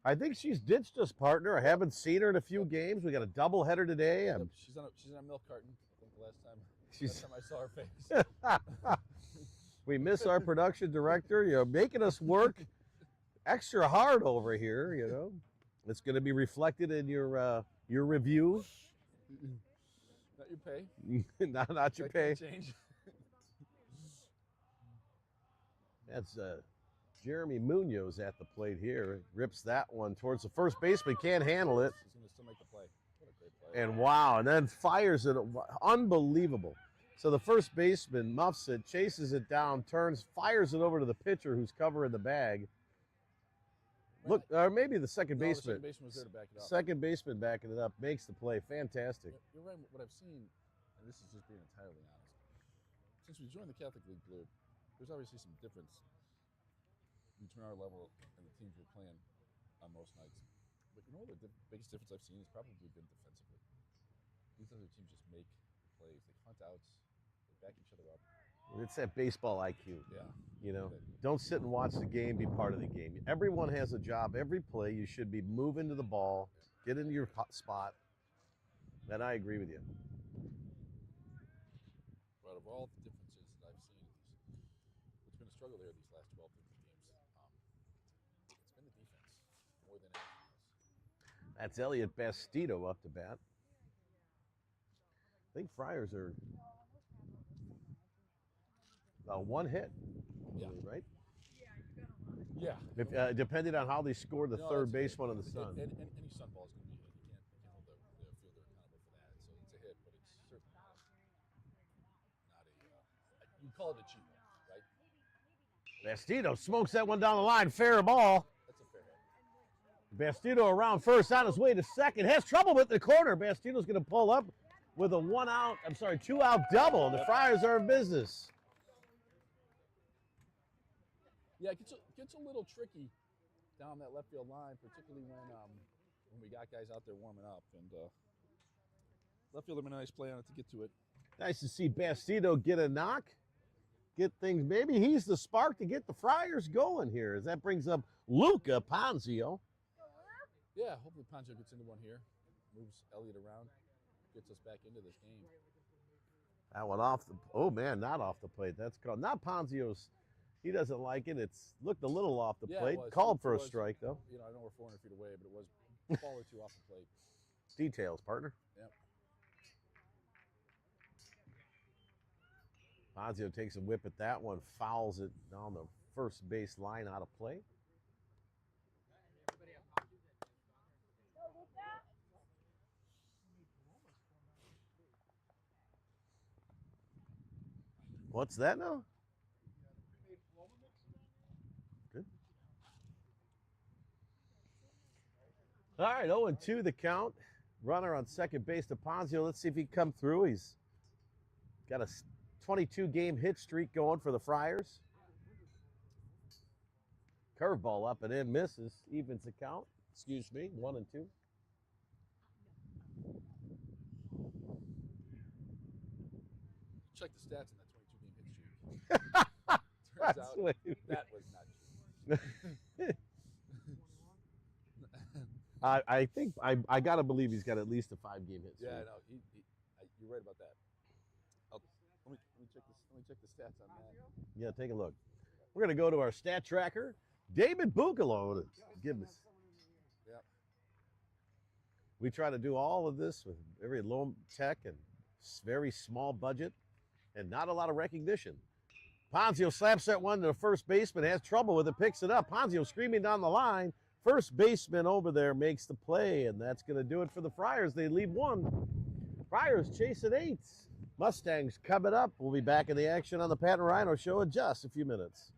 I think she's ditched us, partner. I haven't seen her in a few games. We got a doubleheader today. Yep, she's on a milk carton. I think the last time I saw her face. We miss our production director. You know, making us work extra hard over here. You know, it's going to be reflected in your review. Not your pay. not your pay. Change. That's Jeremy Munoz at the plate here. Rips that one towards the first baseman. Can't handle it. He's going to still make the play. What a great play. And wow, and then fires it. Unbelievable. So the first baseman muffs it, chases it down, turns, fires it over to the pitcher who's covering the bag. Look, or maybe the second baseman. The second baseman was there to back it up. Second baseman backing it up, makes the play. Fantastic. You're right. What I've seen, and this is just being entirely honest. Since we joined the Catholic League Blue, there's obviously some difference between our level and the teams we're playing on most nights. But you know what the biggest difference I've seen has probably been defensively. These other teams just make plays. They hunt outs. They back each other up. It's that baseball IQ. Yeah. You know, don't sit and watch the game, be part of the game. Everyone has a job. Every play, you should be moving to the ball, get into your spot. And I agree with you. But of all the differences that I've seen, it's been a struggle there these last 12, 13 games. It's been the defense more than anything else. That's Elliot Bastido up to bat. I think Friars are one hit, Yeah. right? Yeah. If, depending on how they score the third base one on the Sun. Any Sun ball is going to be a hit. You can't hold the fielder accountable for that. So it's a hit, but it's certainly not a. You call it a cheap one, right? Bastido smokes that one down the line. Fair ball. That's a fair hit. Bastido around first, on his way to second. Has trouble with the corner. Bastido's going to pull up with a 2-out double. The Friars are in business. Yeah, it gets a little tricky down that left field line, particularly when we got guys out there warming up. And left fielder made a nice play on it to get to it. Nice to see Bastido get a knock, get things. Maybe he's the spark to get the Friars going here, as that brings up Luca Ponzio. Yeah, hopefully Ponzio gets into one here, moves Elliott around, gets us back into this game. That one off the. Oh man, not off the plate. That's called not Ponzio's. He doesn't like it. It's looked a little off the plate. Called for a strike, though. You know, I know we're 400 feet away, but it was a ball or two off the plate. Details, partner. Yep. Ponzio takes a whip at that one, fouls it down the first base line out of play. What's that now? Good. All right, 0-2 the count. Runner on second base to Ponzio. Let's see if he can come through. He's got a 22-game hit streak going for the Friars. Curveball up and in, misses. Evens the count. Excuse me, 1-2. Check the stats on that 22-game hit streak. Turns out that was not true. I think I gotta believe he's got at least a 5-game hit streak. Yeah, no, you're right about that. Let me check this. Let me check the stats on that. Yeah, take a look. We're gonna go to our stat tracker. David Bugalo to give us. Yep. We try to do all of this with very low tech and very small budget and not a lot of recognition. Ponzio slaps that one to the first baseman, has trouble with it, picks it up. Ponzio screaming down the line. First baseman over there makes the play, and that's going to do it for the Friars. They lead 1. Friars chasing 8. Mustangs coming up. We'll be back in the action on the Pat and Rhino Show in just a few minutes.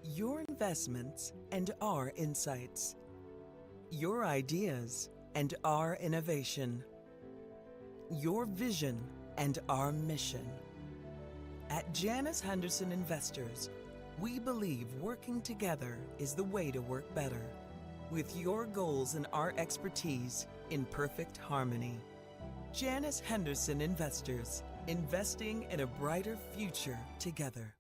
Your investments and our insights. Your ideas and our innovation. Your vision and our mission. At Janus Henderson Investors, we believe working together is the way to work better, with your goals and our expertise in perfect harmony. Janus Henderson Investors, investing in a brighter future together.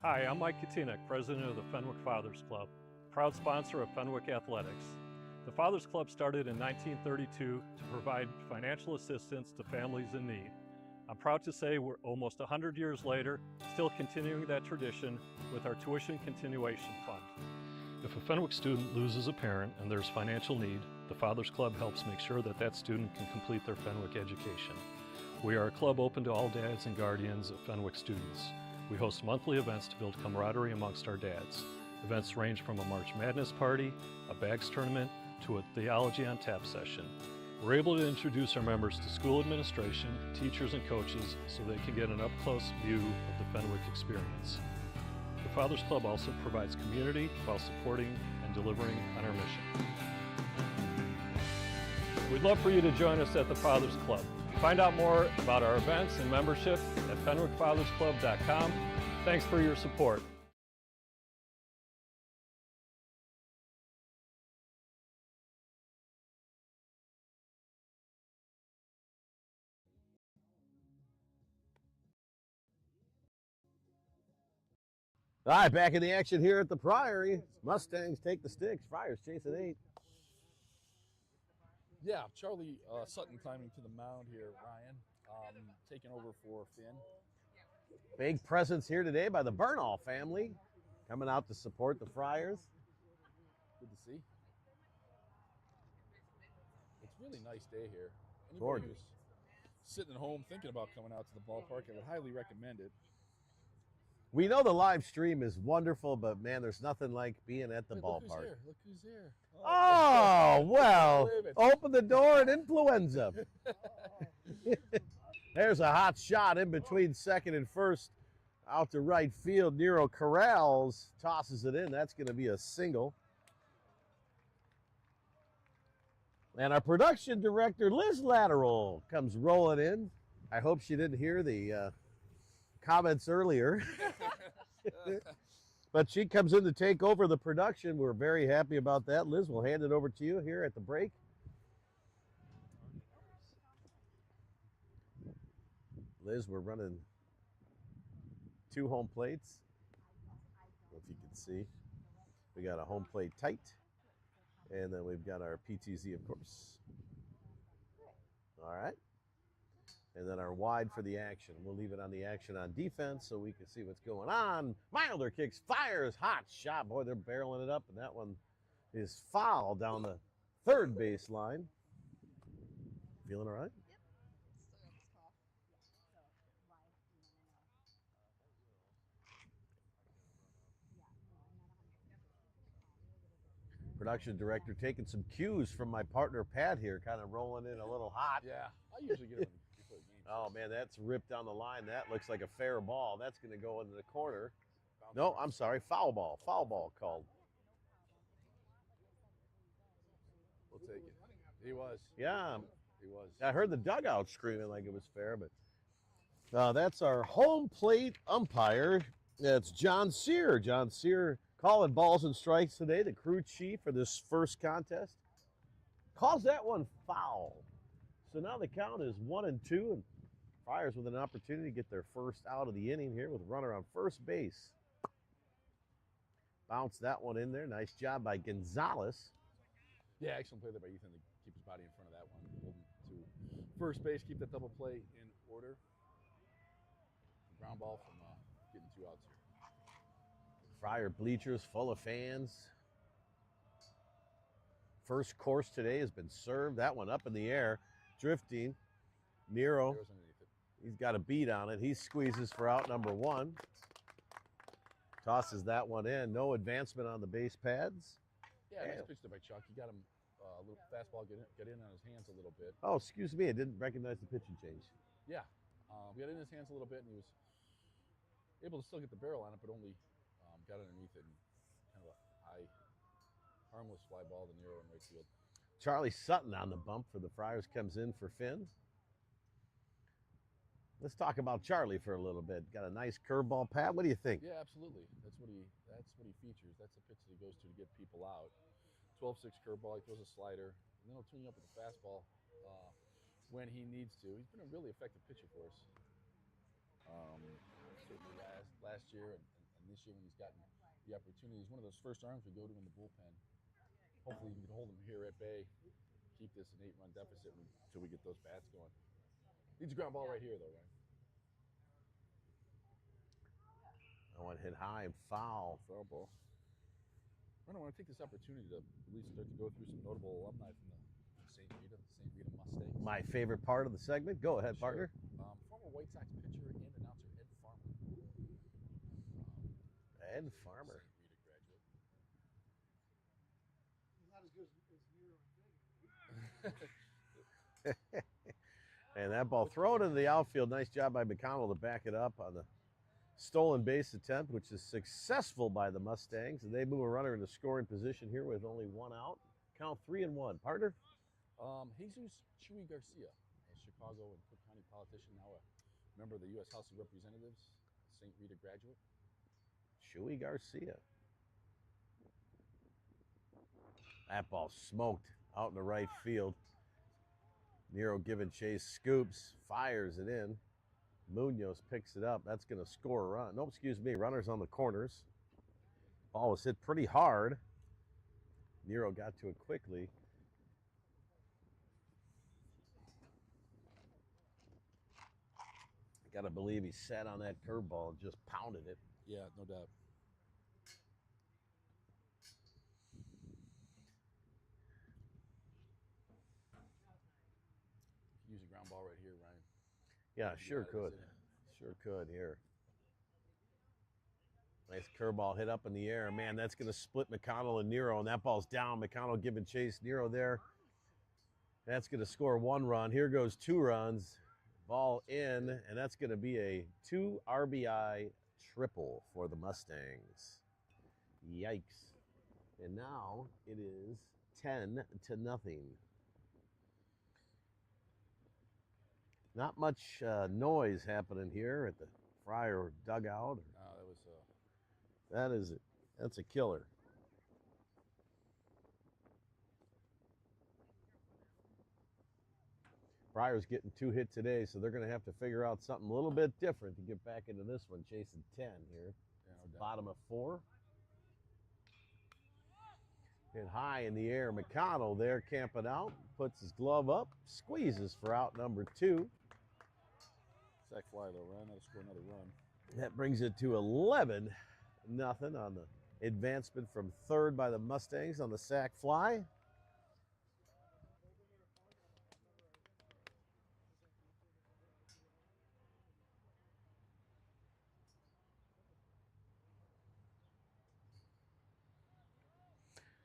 Hi, I'm Mike Katinek, president of the Fenwick Fathers Club, proud sponsor of Fenwick Athletics. The Fathers Club started in 1932 to provide financial assistance to families in need. I'm proud to say we're almost 100 years later, still continuing that tradition with our Tuition Continuation Fund. If a Fenwick student loses a parent and there's financial need, the Fathers Club helps make sure that that student can complete their Fenwick education. We are a club open to all dads and guardians of Fenwick students. We host monthly events to build camaraderie amongst our dads. Events range from a March Madness party, a bags tournament, to a Theology on Tap session. We're able to introduce our members to school administration, teachers, and coaches so they can get an up-close view of the Fenwick experience. The Fathers Club also provides community while supporting and delivering on our mission. We'd love for you to join us at the Fathers Club. Find out more about our events and membership at fenwickfathersclub.com. Thanks for your support. All right, back in the action here at the Priory. Mustangs take the sticks. Friars chasing 8. Yeah, Charlie Sutton climbing to the mound here, Ryan, taking over for Finn. Big presence here today by the Bernal family, coming out to support the Friars. Good to see. It's a really nice day here. Anybody Gorgeous. who's sitting at home thinking about coming out to the ballpark, I would highly recommend it. We know the live stream is wonderful, but man, there's nothing like being at the Hey, ballpark. Look who's here. Oh, well, Believe it. open the door and influenza. There's a hot shot in between second and first out to right field. Nero Corrals tosses it in. That's going to be a single. And our production director, Liz Lateral, comes rolling in. I hope she didn't hear the comments earlier. But she comes in to take over the production. We're very happy about that. Liz, we'll hand it over to you here at the break. Liz, we're running 2 home plates. I don't know if you can see. We got a home plate tight, and then we've got our PTZ, of course. All right. And then our wide for the action. We'll leave it on the action on defense so we can see what's going on. Milder kicks, fires, hot shot. Boy, they're barreling it up, and that one is foul down the third base line. Feeling all right? Production director taking some cues from my partner Pat here, kind of rolling in a little hot. Yeah, I usually get it before the game. Oh man, that's ripped down the line. That looks like a fair ball. That's going to go into the corner. No, I'm sorry, foul ball. Foul ball called. We'll take it. He was. Yeah, He was. I heard the dugout screaming like it was fair, but that's our home plate umpire. That's John Sear. John Sear calling balls and strikes today, the crew chief for this first contest. Calls that one foul. So now the count is 1-2, and Friars with an opportunity to get their first out of the inning here with a runner on first base. Bounce that one in there. Nice job by Gonzalez. Yeah, excellent play there by Ethan to keep his body in front of that one. Hold him to first base, keep that double play in order. Ground ball from getting 2 outs here. Friar bleachers full of fans. First course today has been served. That one up in the air, drifting. Nero, Nero's underneath it. he's got a beat on it. He squeezes for out number 1. Tosses that one in. No advancement on the base pads. Yeah, nice pitch there by Chuck. He got him a little fastball, get in on his hands a little bit. Oh, excuse me. I didn't recognize the pitching change. Yeah, got in his hands a little bit, and he was able to still get the barrel on it, but only got underneath it and kind of a high, harmless fly ball to Nero in right field. Charlie Sutton on the bump for the Friars comes in for Finn. Let's talk about Charlie for a little bit. Got a nice curveball, Pat. What do you think? Yeah, absolutely. That's what he features. That's the pitch that he goes to get people out. 12-6 curveball. He throws a slider, and then he'll tune you up with a fastball when he needs to. He's been a really effective pitcher for us. Certainly last year and this year when he's gotten the opportunity. He's one of those first arms we go to in the bullpen. Hopefully we can hold him here at bay, keep this an 8-run deficit until we get those bats going. Needs a ground ball right here, though, right? That one hit high and foul. Foul ball. I want to take this opportunity to at least start to go through some notable alumni from the St. Rita Mustangs. My favorite part of the segment. Go ahead, partner. Former White Sox pitcher and announcer Ed Farmer. Ed Farmer. St. Rita graduate. He's not as good as Nero and Big. And that ball thrown into the outfield. Nice job by McConnell to back it up on the stolen base attempt, which is successful by the Mustangs. And they move a runner into scoring position here with only one out. Count 3-1. Partner? Jesus Chuy Garcia, a Chicago and Cook County politician, now a member of the U.S. House of Representatives, St. Rita graduate. Chuy Garcia. That ball smoked out in the right field. Nero giving chase, scoops, fires it in. Munoz picks it up. That's going to score a run. No, excuse me. Runners on the corners. Ball was hit pretty hard. Nero got to it quickly. Got to believe he sat on that curveball and just pounded it. Yeah, no doubt. Use a ground ball right here, Ryan. Yeah, sure could. Sure could here. Nice curveball hit up in the air. Man, that's going to split McConnell and Nero, and that ball's down. McConnell giving chase. Nero there. That's going to score one run. Here goes 2 runs. Ball in, and that's going to be a 2 RBI triple for the Mustangs. Yikes. And now it is 10-0. Not much noise happening here at the Friar dugout. No, that was That's a killer. Friar's getting 2 hit today, so they're going to have to figure out something a little bit different to get back into this one. Chasing 10 here. no Bottom of 4. Hit high in the air. McConnell there camping out. Puts his glove up. Squeezes for out number 2. sack fly though, Ryan. That'll score another run. That brings it to 11-0 on the advancement from third by the Mustangs on the sac fly.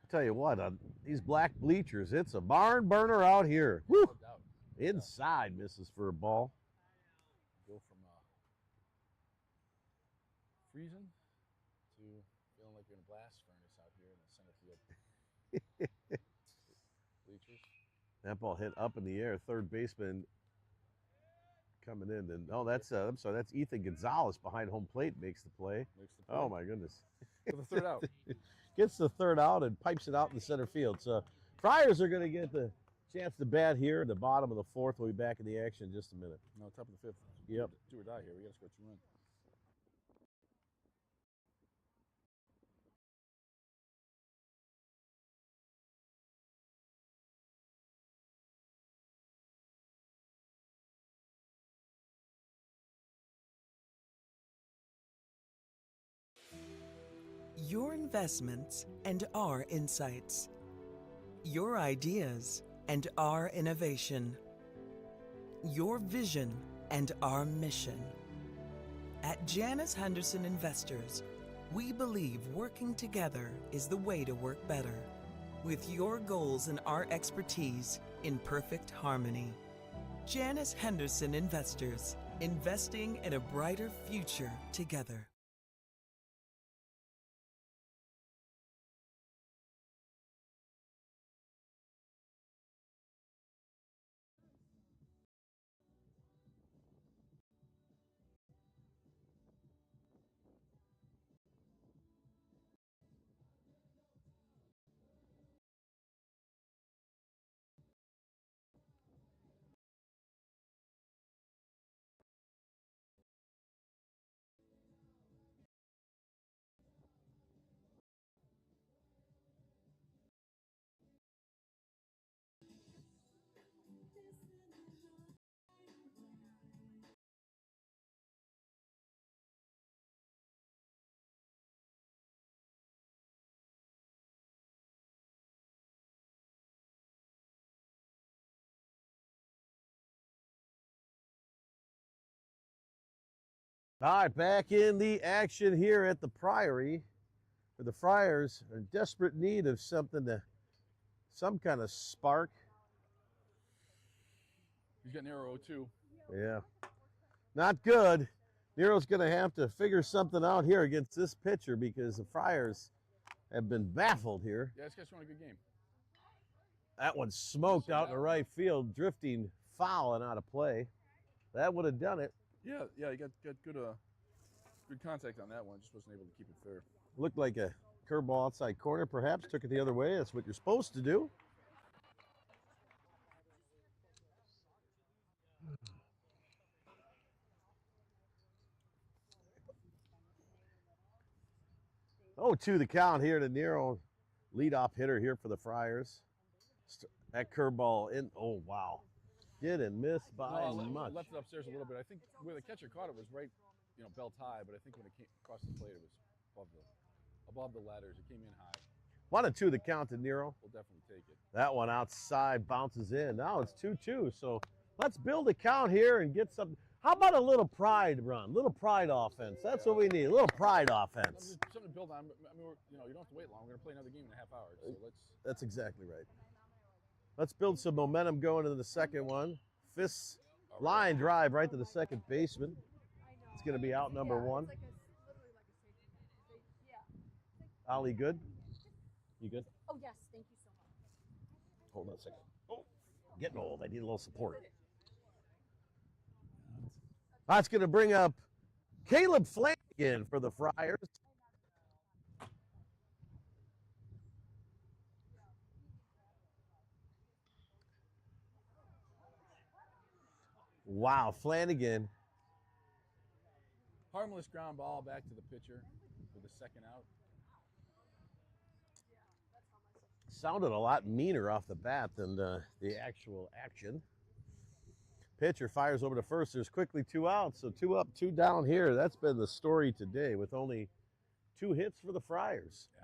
Tell you what, these black bleachers, it's a barn burner out here. Woo! No doubt. Inside misses for a ball. Go from freezing to feeling like you're in a blast furnace out here in the center field. Bleachers. That ball hit up in the air. Third baseman coming in. And that's I'm sorry, that's Ethan Gonzalez behind home plate makes the play. Oh my goodness. For the third out. Gets the third out and pipes it out in the center field. So Friars are going to get the chance to bat here. The bottom of the 4th. We'll be back in the action in just a minute. No, top of the 5th. Yep. Do or die here. We got to score 2 runs. Your investments and our insights. Your ideas and our innovation. Your vision and our mission. At Janus Henderson Investors, we believe working together is the way to work better, with your goals and our expertise in perfect harmony. Janus Henderson Investors, investing in a brighter future together. All right, back in the action here at the Priory. The Friars are in desperate need of some kind of spark. He's got narrow 0-2. Yeah. Not good. Nero's going to have to figure something out here against this pitcher because the Friars have been baffled here. Yeah, this guy's throwing a good game. That one smoked out in the right field, drifting foul and out of play. That would have done it. Yeah, he got good contact on that one. Just wasn't able to keep it fair. Looked like a curveball outside corner, perhaps. Took it the other way. That's what you're supposed to do. Oh, 2 the count here to Nero. Leadoff hitter here for the Friars. That curveball in. Oh, wow. Didn't miss by much. Left it upstairs a little bit. I think where the catcher caught it was right, belt high, but I think when it came across the plate, it was above the ladders. It came in high. 1-2 the count to Nero. We'll definitely take it. That one outside bounces in. Now it's 2-2. So let's build a count here and get some. How about a little pride run? A little pride offense. That's what we need. A little pride offense. Something to build on. I mean, you don't have to wait long. We're going to play another game in a half hour. So let's. That's exactly right. Let's build some momentum going into the second one. Fists line drive right to the second baseman. It's going to be out number 1. Ollie, good? You good? Oh, yes. Thank you so much. Hold on a second. Oh, getting old. I need a little support. That's going to bring up Caleb Flanagan for the Friars. Wow, Flanagan. Harmless ground ball back to the pitcher for the second out. Sounded a lot meaner off the bat than the actual action. Pitcher fires over to first. There's quickly 2 outs, so 2 up, 2 down here. That's been the story today with only 2 hits for the Friars. Yeah.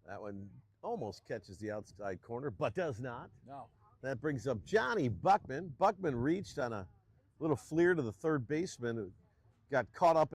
That one almost catches the outside corner, but does not. No. That brings up Johnny Buckman. Buckman reached on a little fleer to the third baseman, who got caught up